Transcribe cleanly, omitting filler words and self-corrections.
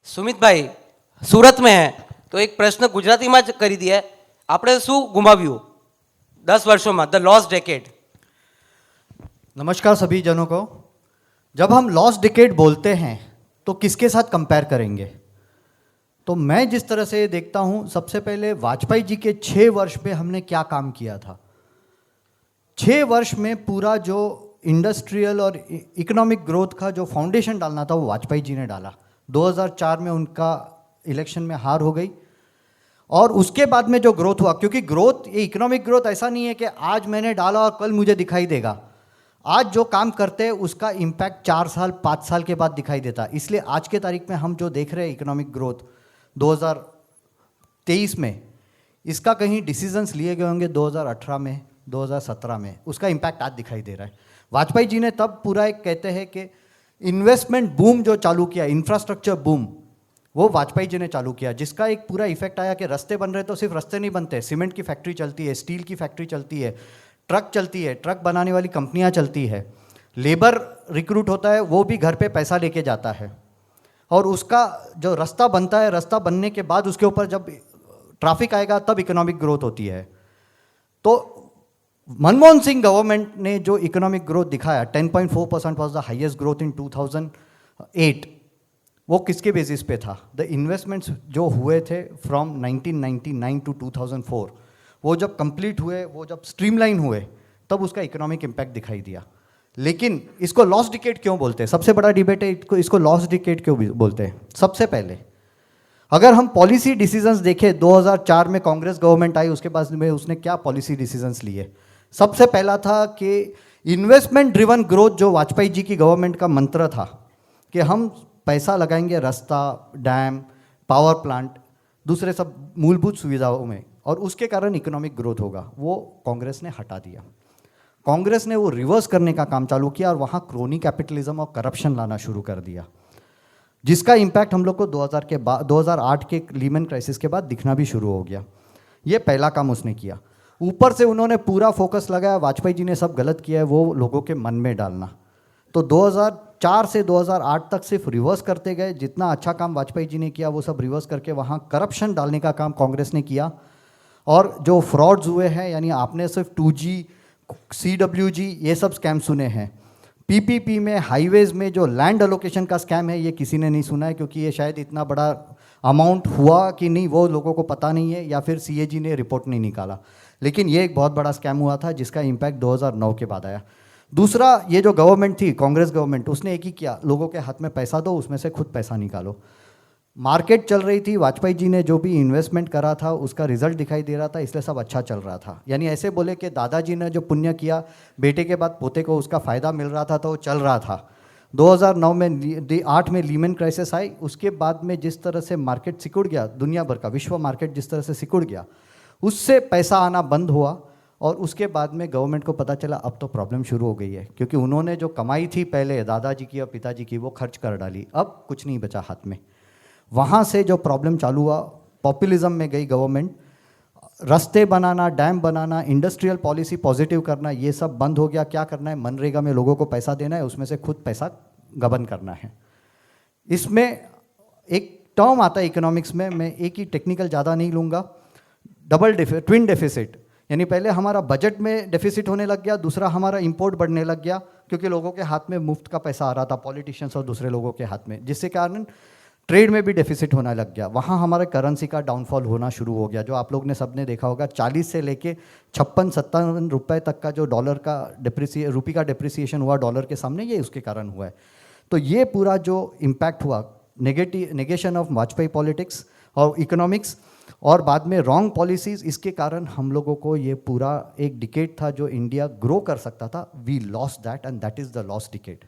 સુમિતભાઈ સુરત में है તો એક પ્રશ્ન ગુજરાતીમાં જ કરી દઈએ આપણે શું ગુમાવ્યું 10 વર્ષોમાં ધ लॉस्ट डेकेड। नमस्कार सभी जनों को। जब हम लॉस्ट डिकेड बोलते हैं तो किसके साथ कंपेयर करेंगे? तो मैं जिस तरह से देखता हूँ, सबसे पहले वाजपेयी जी के 6 वर्ष में हमने क्या काम किया था। 6 वर्ष में पूरा जो इंडस्ट्रियल और इकोनॉमिक ग्रोथ का जो फाउंडेशन डालना था वो वाजपेयी जी ने डाला। 2004 में उनका इलेक्शन में हार हो गई और उसके बाद में जो ग्रोथ हुआ, क्योंकि ग्रोथ, ये इकोनॉमिक ग्रोथ ऐसा नहीं है कि आज मैंने डाला और कल मुझे दिखाई देगा। आज जो काम करते हैं उसका इम्पैक्ट 4 साल 5 साल के बाद दिखाई देता है। इसलिए आज के तारीख में हम जो देख रहे हैं इकोनॉमिक ग्रोथ 2023 में, इसका कहीं डिसीजंस लिए गए होंगे 2018 में 2017 में, उसका इम्पैक्ट आज दिखाई दे रहा है। वाजपेयी जी ने तब पूरा एक कहते हैं कि इन्वेस्टमेंट बूम जो चालू किया, इंफ्रास्ट्रक्चर बूम, वो वाजपेयी जी ने चालू किया, जिसका एक पूरा इफेक्ट आया कि रास्ते बन रहे तो सिर्फ रास्ते नहीं बनते, सीमेंट की फैक्ट्री चलती है, स्टील की फैक्ट्री चलती है, ट्रक चलती है, ट्रक बनाने वाली कंपनियां चलती है, लेबर रिक्रूट होता है, वो भी घर पे पैसा लेके जाता है और उसका जो रास्ता बनता है, रास्ता बनने के बाद उसके ऊपर जब ट्रैफिक आएगा तब इकोनॉमिक ग्रोथ होती है। तो मनमोहन सिंह गवर्नमेंट ने जो इकोनॉमिक ग्रोथ दिखाया 10.4% was the highest growth in 2008, वो किसके बेसिस पे था? द इन्वेस्टमेंट्स जो हुए थे फ्रॉम 1999 टू 2004, वो जब कंप्लीट हुए, वो जब स्ट्रीमलाइन हुए, तब उसका इकोनॉमिक इम्पैक्ट दिखाई दिया। लेकिन इसको लॉस्ट डिकेड क्यों बोलते हैं? सबसे बड़ा डिबेट है इसको लॉस्ट डिकेड क्यों बोलते हैं। सबसे पहले अगर हम पॉलिसी डिसीजंस देखें, 2004 में कांग्रेस गवर्नमेंट आई, उसके बाद में उसने क्या पॉलिसी डिसीजंस लिए? सबसे पहला था कि इन्वेस्टमेंट ड्रिवन ग्रोथ, जो वाजपेयी जी की गवर्नमेंट का मंत्र था कि हम पैसा लगाएंगे रास्ता, डैम, पावर प्लांट, दूसरे सब मूलभूत सुविधाओं में, और उसके कारण इकोनॉमिक ग्रोथ होगा, वो कांग्रेस ने हटा दिया। कांग्रेस ने वो रिवर्स करने का काम चालू किया और वहाँ क्रोनी कैपिटलिज्म और करप्शन लाना शुरू कर दिया, जिसका इम्पैक्ट हम लोग को 2008 के लीमन क्राइसिस के बाद दिखना भी शुरू हो गया। ये पहला काम उसने किया। ऊपर से उन्होंने पूरा फोकस लगाया, वाजपेयी जी ने सब गलत किया है वो लोगों के मन में डालना। तो 2004 से 2008 तक सिर्फ रिवर्स करते गए। जितना अच्छा काम वाजपेयी जी ने किया वो सब रिवर्स करके वहाँ करप्शन डालने का काम कांग्रेस ने किया। और जो फ्रॉड्स हुए हैं, यानी आपने सिर्फ 2G, CWG ये सब स्कैम सुने हैं। PPP में, हाईवेज़ में जो लैंड अलोकेशन का स्कैम है, ये किसी ने नहीं सुना है, क्योंकि ये शायद इतना बड़ा अमाउंट हुआ कि नहीं वो लोगों को पता नहीं है, या फिर CAG ने रिपोर्ट नहीं निकाला। लेकिन ये एक बहुत बड़ा स्कैम हुआ था जिसका इम्पैक्ट 2009 के बाद आया। दूसरा, ये जो गवर्नमेंट थी, कांग्रेस गवर्नमेंट, उसने एक ही किया, लोगों के हाथ में पैसा दो, उसमें से खुद पैसा निकालो। मार्केट चल रही थी, वाजपेयी जी ने जो भी इन्वेस्टमेंट करा था उसका रिजल्ट दिखाई दे रहा था, इसलिए सब अच्छा चल रहा था। यानी ऐसे बोले कि दादाजी ने जो पुण्य किया, बेटे के बाद पोते को उसका फ़ायदा मिल रहा था, तो वो चल रहा था। 2009 में 8 में लीमन क्राइसिस आई, उसके बाद में जिस तरह से मार्केट सिकुड़ गया, दुनिया भर का विश्व मार्केट जिस तरह से सिकुड़ गया, उससे पैसा आना बंद हुआ। और उसके बाद में गवर्नमेंट को पता चला अब तो प्रॉब्लम शुरू हो गई है, क्योंकि उन्होंने जो कमाई थी पहले दादाजी की और पिताजी की, वो खर्च कर डाली, अब कुछ नहीं बचा हाथ में। वहाँ से जो प्रॉब्लम चालू हुआ, पॉपुलिज्म में गई गवर्नमेंट, रास्ते बनाना, डैम बनाना, इंडस्ट्रियल पॉलिसी पॉजिटिव करना, ये सब बंद हो गया। क्या करना है? मनरेगा में लोगों को पैसा देना है, उसमें से खुद पैसा गबन करना है। इसमें एक टर्म आता है इकोनॉमिक्स में, मैं एक ही टेक्निकल ज़्यादा नहीं लूँगा, ट्विन डेफिसिट। यानी पहले हमारा बजट में डेफिसिट होने लग गया, दूसरा हमारा इंपोर्ट बढ़ने लग गया, क्योंकि लोगों के हाथ में मुफ्त का पैसा आ रहा था, पॉलिटिशियंस और दूसरे लोगों के हाथ में, जिससे कारण ट्रेड में भी डेफिसिट होने लग गया। वहाँ हमारे करेंसी का डाउनफॉल होना शुरू हो गया, जो आप लोग ने सबने देखा होगा। 40 से लेके 56-57 रुपये तक का जो डॉलर का रुपये का डिप्रिसिएशन हुआ डॉलर के सामने, ये उसके कारण हुआ है। तो ये पूरा जो इम्पैक्ट हुआ, नेगेशन ऑफ वाजपेयी पॉलिटिक्स और इकोनॉमिक्स, और बाद में रॉन्ग पॉलिसीज़, इसके कारण हम लोगों को ये पूरा एक डिकेड था जो इंडिया ग्रो कर सकता था, we lost that and that is the lost decade.